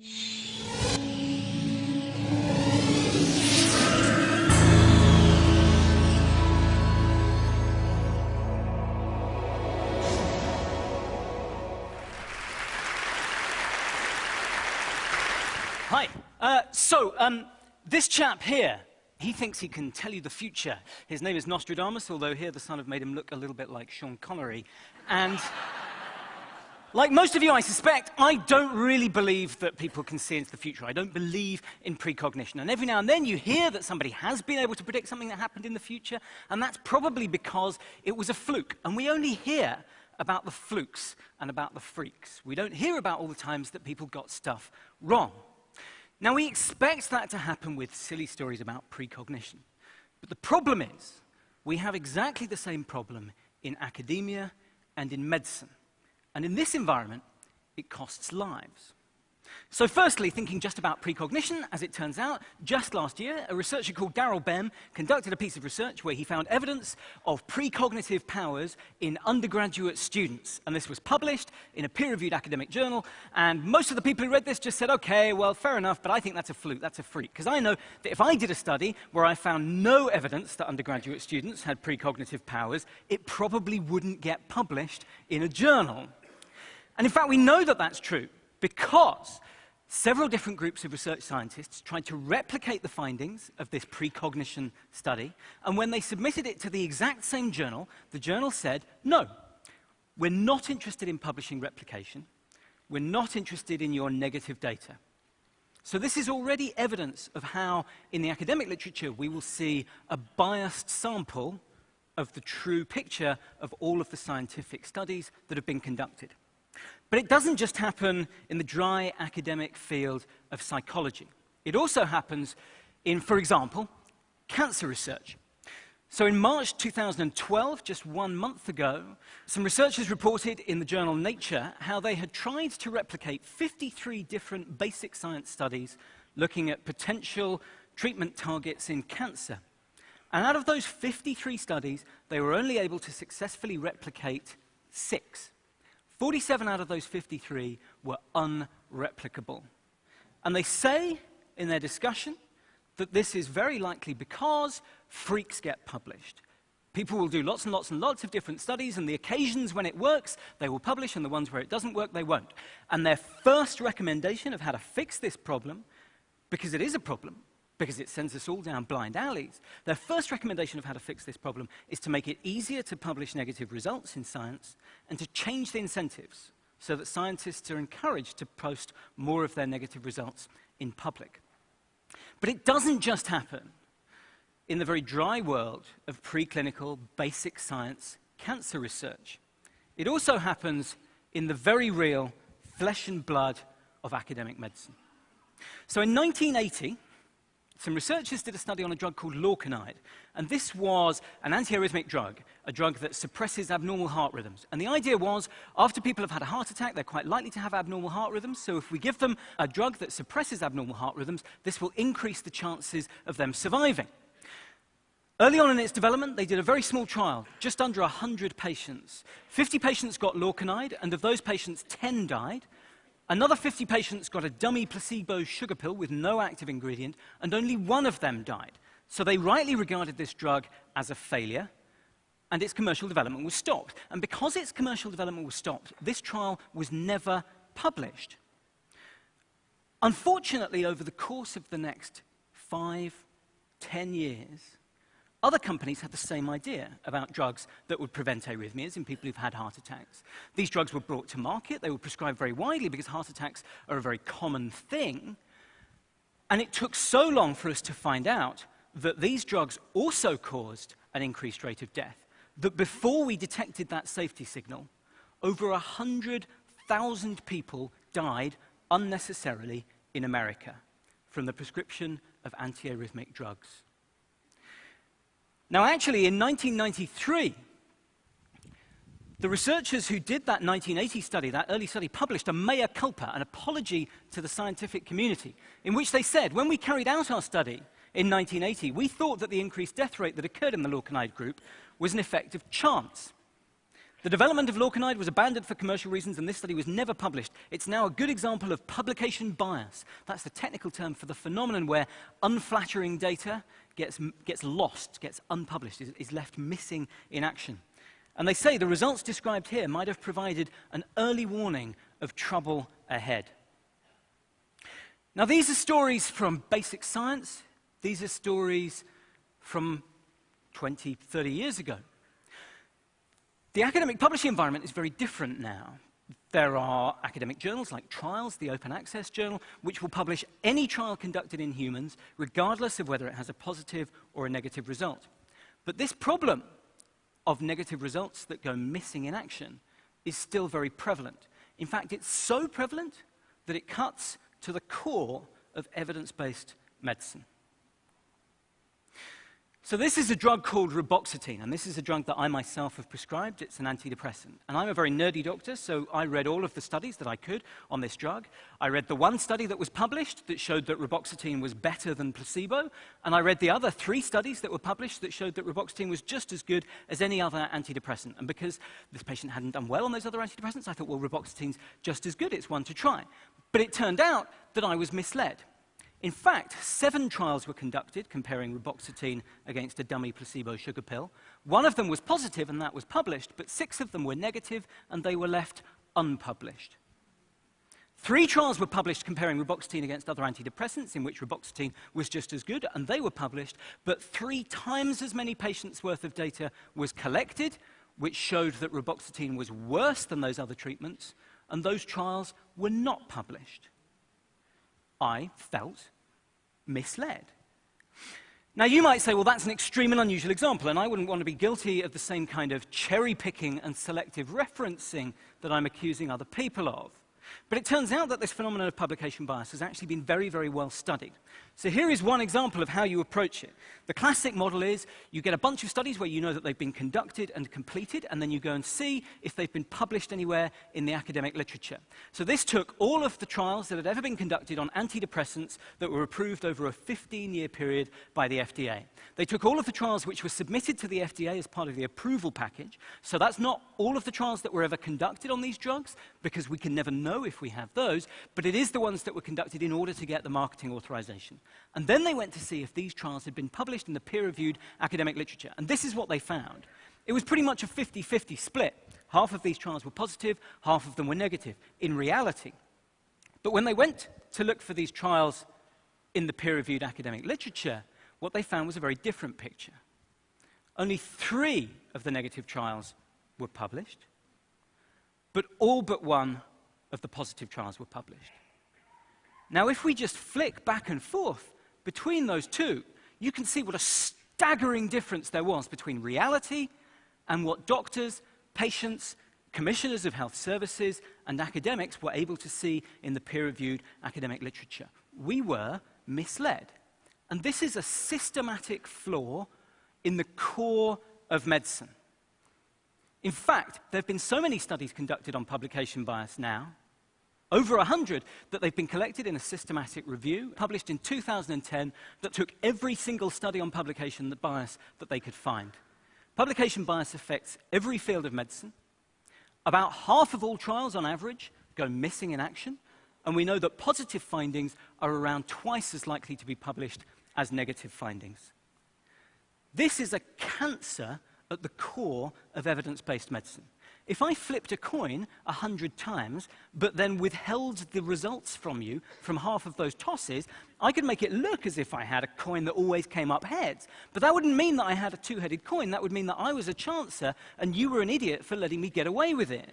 Hi. This chap here, he thinks he can tell you the future. His name is Nostradamus, although here the sun have made him look a little bit like Sean Connery. And like most of you, I suspect, I don't really believe that people can see into the future. I don't believe in precognition. And every now and then you hear that somebody has been able to predict something that happened in the future, and that's probably because it was a fluke. And we only hear about the flukes and about the freaks. We don't hear about all the times that people got stuff wrong. Now, we expect that to happen with silly stories about precognition. But the problem is, we have exactly the same problem in academia and in medicine. And in this environment, it costs lives. So firstly, thinking just about precognition, as it turns out, just last year, a researcher called Darrell Bem conducted a piece of research where he found evidence of precognitive powers in undergraduate students. And this was published in a peer-reviewed academic journal, and most of the people who read this just said, okay, well, fair enough, but I think that's a fluke, that's a freak. Because I know that if I did a study where I found no evidence that undergraduate students had precognitive powers, it probably wouldn't get published in a journal. And in fact, we know that that's true, because several different groups of research scientists tried to replicate the findings of this precognition study, and when they submitted it to the exact same journal, the journal said, no, we're not interested in publishing replication, we're not interested in your negative data. So this is already evidence of how, in the academic literature, we will see a biased sample of the true picture of all of the scientific studies that have been conducted. But it doesn't just happen in the dry academic field of psychology. It also happens in, for example, cancer research. So in March 2012, just 1 month ago, some researchers reported in the journal Nature how they had tried to replicate 53 different basic science studies looking at potential treatment targets in cancer. And out of those 53 studies, they were only able to successfully replicate 6. 47 out of those 53 were unreplicable. And they say in their discussion that this is very likely because freaks get published. People will do lots and lots and lots of different studies, and the occasions when it works, they will publish, and the ones where it doesn't work, they won't. And their first recommendation of how to fix this problem, because it is a problem, because it sends us all down blind alleys, their first recommendation of how to fix this problem is to make it easier to publish negative results in science and to change the incentives so that scientists are encouraged to post more of their negative results in public. But it doesn't just happen in the very dry world of preclinical basic science cancer research. It also happens in the very real flesh and blood of academic medicine. So in 1980, some researchers did a study on a drug called lorcainide, and this was an antiarrhythmic drug, a drug that suppresses abnormal heart rhythms. And the idea was, after people have had a heart attack, they're quite likely to have abnormal heart rhythms, so if we give them a drug that suppresses abnormal heart rhythms, this will increase the chances of them surviving. Early on in its development, they did a very small trial, just under 100 patients. 50 patients got lorcainide, and of those patients, 10 died. Another 50 patients got a dummy placebo sugar pill with no active ingredient, and only 1 of them died. So they rightly regarded this drug as a failure, and its commercial development was stopped. And because its commercial development was stopped, this trial was never published. Unfortunately, over the course of the next 5, 10 years, other companies had the same idea about drugs that would prevent arrhythmias in people who've had heart attacks. These drugs were brought to market. They were prescribed very widely because heart attacks are a very common thing. And it took so long for us to find out that these drugs also caused an increased rate of death that before we detected that safety signal, over 100,000 people died unnecessarily in America from the prescription of antiarrhythmic drugs. Now, actually, in 1993, the researchers who did that 1980 study, that early study, published a mea culpa, an apology to the scientific community, in which they said, when we carried out our study in 1980, we thought that the increased death rate that occurred in the lorcainide group was an effect of chance. The development of lorcainide was abandoned for commercial reasons, and this study was never published. It's now a good example of publication bias. That's the technical term for the phenomenon where unflattering data gets lost, gets unpublished, is left missing in action. And they say the results described here might have provided an early warning of trouble ahead. Now, these are stories from basic science. These are stories from 20, 30 years ago. The academic publishing environment is very different now. There are academic journals like Trials, the open access journal, which will publish any trial conducted in humans, regardless of whether it has a positive or a negative result. But this problem of negative results that go missing in action is still very prevalent. In fact, it's so prevalent that it cuts to the core of evidence-based medicine. So this is a drug called reboxetine, and this is a drug that I myself have prescribed. It's an antidepressant. And I'm a very nerdy doctor, so I read all of the studies that I could on this drug. I read the one study that was published that showed that reboxetine was better than placebo, and I read the other 3 studies that were published that showed that reboxetine was just as good as any other antidepressant. And because this patient hadn't done well on those other antidepressants, I thought, well, reboxetine's just as good. It's one to try. But it turned out that I was misled. In fact, 7 trials were conducted comparing reboxetine against a dummy placebo sugar pill. 1 of them was positive, and that was published, but 6 of them were negative, and they were left unpublished. 3 trials were published comparing reboxetine against other antidepressants, in which reboxetine was just as good, and they were published, but 3 times as many patients' worth of data was collected, which showed that reboxetine was worse than those other treatments, and those trials were not published. I felt misled. Now, you might say, well, that's an extreme and unusual example, and I wouldn't want to be guilty of the same kind of cherry-picking and selective referencing that I'm accusing other people of. But it turns out that this phenomenon of publication bias has actually been very, very well studied. So here is one example of how you approach it. The classic model is you get a bunch of studies where you know that they've been conducted and completed, and then you go and see if they've been published anywhere in the academic literature. So this took all of the trials that had ever been conducted on antidepressants that were approved over a 15-year period by the FDA. They took all of the trials which were submitted to the FDA as part of the approval package. So that's not all of the trials that were ever conducted on these drugs, because we can never know if we have those, but it is the ones that were conducted in order to get the marketing authorization. And then they went to see if these trials had been published in the peer-reviewed academic literature. And this is what they found. It was pretty much a 50-50 split. Half of these trials were positive, half of them were negative, in reality. But when they went to look for these trials in the peer-reviewed academic literature, what they found was a very different picture. Only 3 of the negative trials were published, but all but 1 of the positive trials were published. Now, if we just flick back and forth between those 2, you can see what a staggering difference there was between reality and what doctors, patients, commissioners of health services, and academics were able to see in the peer-reviewed academic literature. We were misled. And this is a systematic flaw in the core of medicine. In fact, there have been so many studies conducted on publication bias now, over 100, that they've been collected in a systematic review, published in 2010, that took every single study on publication bias that they could find. Publication bias affects every field of medicine. About half of all trials, on average, go missing in action, and we know that positive findings are around twice as likely to be published as negative findings. This is a cancer at the core of evidence-based medicine. If I flipped a coin 100 times, but then withheld the results from you from half of those tosses, I could make it look as if I had a coin that always came up heads. But that wouldn't mean that I had a 2-headed coin. That would mean that I was a chancer, and you were an idiot for letting me get away with it.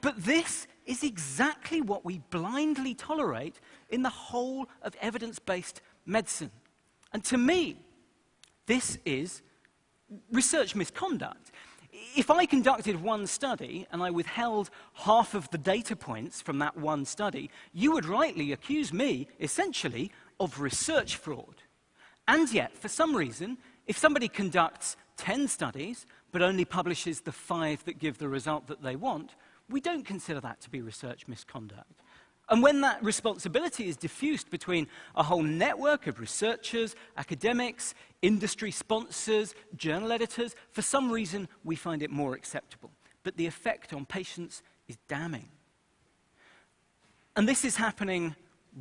But this is exactly what we blindly tolerate in the whole of evidence-based medicine. And to me, this is research misconduct. If I conducted one study and I withheld half of the data points from that one study, you would rightly accuse me, essentially, of research fraud. And yet, for some reason, if somebody conducts 10 studies but only publishes the 5 that give the result that they want, we don't consider that to be research misconduct. And when that responsibility is diffused between a whole network of researchers, academics, industry sponsors, journal editors, for some reason we find it more acceptable. but the effect on patients is damning. And this is happening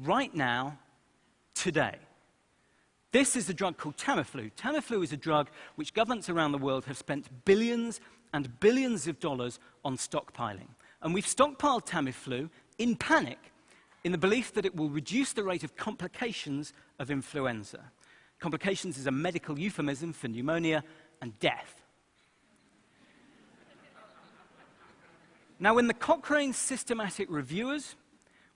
right now, today. This is a drug called Tamiflu. Tamiflu is a drug which governments around the world have spent billions and billions of dollars on stockpiling. And we've stockpiled Tamiflu in panic, in the belief that it will reduce the rate of complications of influenza. Complications is a medical euphemism for pneumonia and death. Now, when the Cochrane systematic reviewers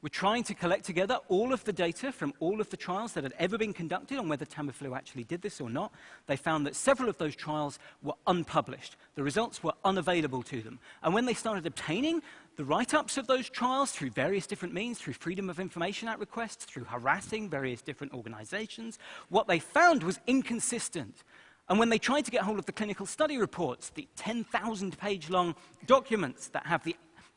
were trying to collect together all of the data from all of the trials that had ever been conducted on whether Tamiflu actually did this or not, they found that several of those trials were unpublished. The results were unavailable to them. And when they started obtaining the write-ups of those trials through various different means, through Freedom of Information Act requests, through harassing various different organizations, what they found was inconsistent. And when they tried to get hold of the clinical study reports, the 10,000-page long documents that have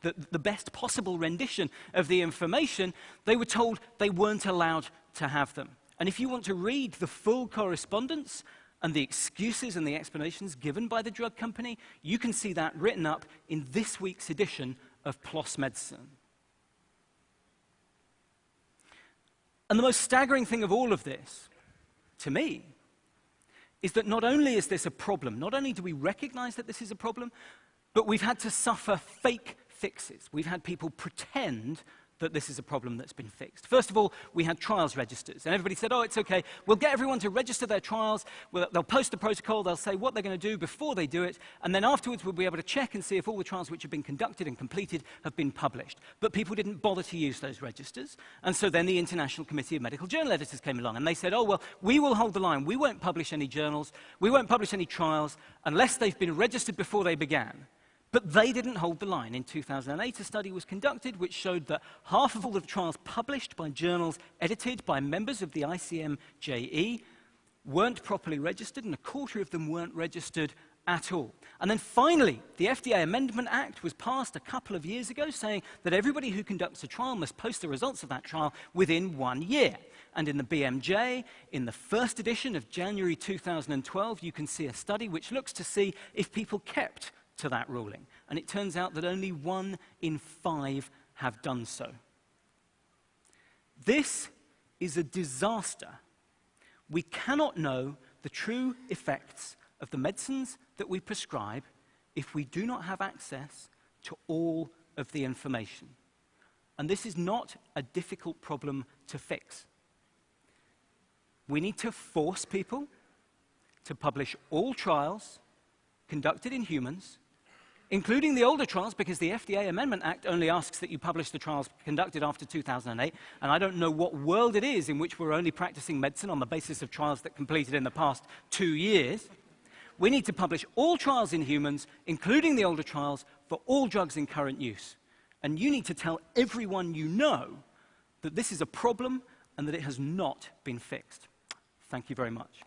the best possible rendition of the information, they were told they weren't allowed to have them. And if you want to read the full correspondence and the excuses and the explanations given by the drug company, you can see that written up in this week's edition of PLOS Medicine. And the most staggering thing of all of this, to me, is that not only is this a problem, not only do we recognize that this is a problem, but we've had to suffer fake fixes. We've had people pretend that this is a problem that's been fixed. First of all, we had trials registers, and everybody said, oh, it's okay, we'll get everyone to register their trials, they'll post the protocol, they'll say what they're going to do before they do it, and then afterwards we'll be able to check and see if all the trials which have been conducted and completed have been published. But people didn't bother to use those registers, and so then the International Committee of Medical Journal Editors came along, and they said, oh, well, we will hold the line, we won't publish any journals, we won't publish any trials unless they've been registered before they began. But they didn't hold the line. In 2008, a study was conducted which showed that half of all the trials published by journals edited by members of the ICMJE weren't properly registered, and a quarter of them weren't registered at all. And then finally, the FDA Amendment Act was passed a couple of years ago saying that everybody who conducts a trial must post the results of that trial within 1 year. And in the BMJ, in the first edition of January 2012, you can see a study which looks to see if people kept to that ruling. And it turns out that only 1 in 5 have done so. This is a disaster. We cannot know the true effects of the medicines that we prescribe if we do not have access to all of the information. And this is not a difficult problem to fix. We need to force people to publish all trials conducted in humans, including the older trials, because the FDA Amendment Act only asks that you publish the trials conducted after 2008, and I don't know what world it is in which we're only practicing medicine on the basis of trials that completed in the past 2 years. We need to publish all trials in humans, including the older trials, for all drugs in current use. And you need to tell everyone you know that this is a problem and that it has not been fixed. Thank you very much.